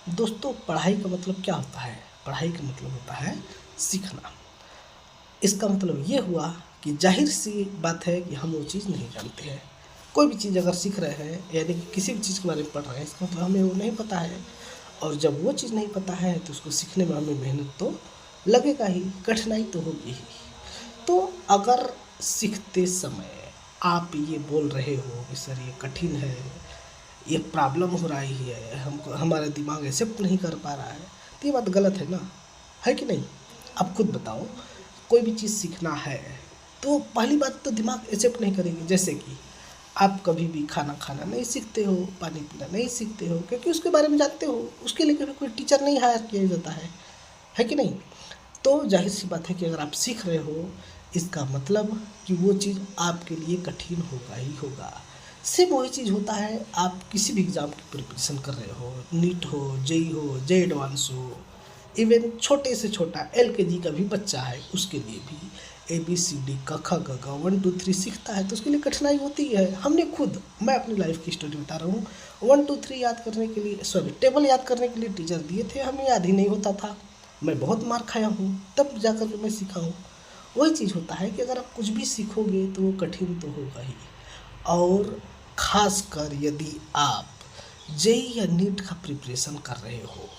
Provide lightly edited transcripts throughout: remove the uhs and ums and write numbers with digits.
दोस्तों, पढ़ाई का मतलब क्या होता है? पढ़ाई का मतलब होता है सीखना। इसका मतलब ये हुआ कि जाहिर सी बात है कि हम वो चीज़ नहीं जानते हैं। कोई भी चीज़ अगर सीख रहे हैं यानी कि किसी भी चीज़ के बारे में पढ़ रहे हैं, इसका मतलब हमें वो नहीं पता है। और जब वो चीज़ नहीं पता है तो उसको सीखने में हमें मेहनत तो लगेगा ही, कठिनाई तो होगी ही। तो अगर सीखते समय आप ये बोल रहे हो कि सर ये कठिन है, ये प्रॉब्लम हो रही है, हमको हमारा दिमाग एक्सेप्ट नहीं कर पा रहा है, तो ये बात गलत है ना, है कि नहीं? आप खुद बताओ, कोई भी चीज़ सीखना है तो पहली बात तो दिमाग एक्सेप्ट नहीं करेंगे। जैसे कि आप कभी भी खाना खाना नहीं सीखते हो, पानी पीना नहीं सीखते हो, क्योंकि उसके बारे में जानते हो, उसके लिए कभी कोई टीचर नहीं हायर किया जाता है कि नहीं? तो जाहिर सी बात है कि अगर आप सीख रहे हो, इसका मतलब कि वो चीज़ आपके लिए कठिन होगा ही होगा। सेम वही चीज़ होता है, आप किसी भी एग्ज़ाम की प्रिपरेशन कर रहे हो, नीट हो, जेई हो, जे एडवांस हो, इवन छोटे से छोटा एलकेजी का भी बच्चा है, उसके लिए भी ABCD क ख ग घ 1 2 3 सीखता है तो उसके लिए कठिनाई होती है। हमने खुद, मैं अपनी लाइफ की स्टोरी बता रहा हूँ, 1 2 3 याद करने के लिए, सॉरी, टेबल याद करने के लिए टीचर दिए थे, हमें याद ही नहीं होता था। मैं बहुत मार खाया हूँ, तब जा कर के मैं सीखा हूँ। वही चीज़ होता है कि अगर आप कुछ भी सीखोगे तो वो कठिन तो होगा ही। और ख़ासकर यदि आप जेईई या नीट का प्रिपरेशन कर रहे हो,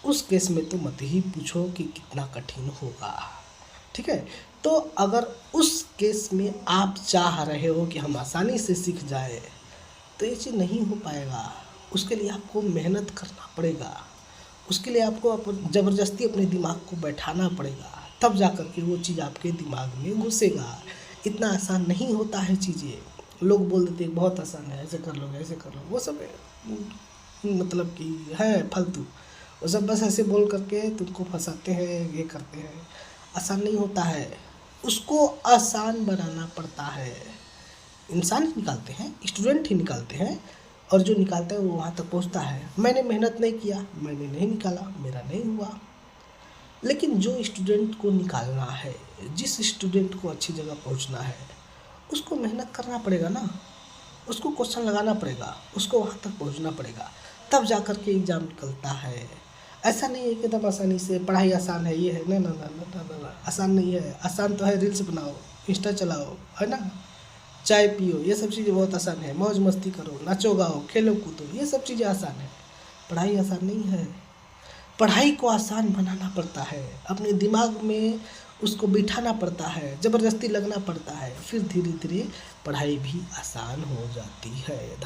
उस केस में तो मत ही पूछो कि कितना कठिन होगा। ठीक है? तो अगर उस केस में आप चाह रहे हो कि हम आसानी से सीख जाए, तो ये चीज़ नहीं हो पाएगा। उसके लिए आपको मेहनत करना पड़ेगा। उसके लिए आपको ज़बरदस्ती अपने दिमाग को बैठाना पड़ेगा, तब जा कर के वो चीज़ आपके दिमाग में घुसेगा। इतना आसान नहीं होता है चीज़ें। लोग बोल देते हैं बहुत आसान है, ऐसे कर लो, ऐसे कर लो, वो सब मतलब कि है फालतू। वो सब बस ऐसे बोल करके तुमको फंसाते हैं, ये करते हैं। आसान नहीं होता है, उसको आसान बनाना पड़ता है। इंसान ही निकालते हैं, स्टूडेंट ही निकालते हैं, और जो निकालता है वो वहाँ तक पहुँचता है। मैंने मेहनत नहीं किया, मैंने नहीं निकाला, मेरा नहीं हुआ। लेकिन जो स्टूडेंट को निकालना है, जिस स्टूडेंट को अच्छी जगह पहुँचना है, उसको मेहनत करना पड़ेगा ना, उसको क्वेश्चन लगाना पड़ेगा, उसको वहाँ तक पहुँचना पड़ेगा, तब जा कर के एग्ज़ाम निकलता है। ऐसा नहीं है कि एकदम आसानी से पढ़ाई आसान है, ये है, ना ना ना ना ना ना ना, आसान नहीं है। आसान तो है रील्स बनाओ, इंस्टा चलाओ, है ना, चाय पियो, ये सब चीज़ें बहुत आसान है। मौज मस्ती करो, नाचो गाओ, खेलो कूदो, ये सब चीज़ें आसान है। पढ़ाई आसान नहीं है। पढ़ाई को आसान बनाना पड़ता है, अपने दिमाग में उसको बिठाना पड़ता है, ज़बरदस्ती लगना पड़ता है, फिर धीरे धीरे पढ़ाई भी आसान हो जाती है।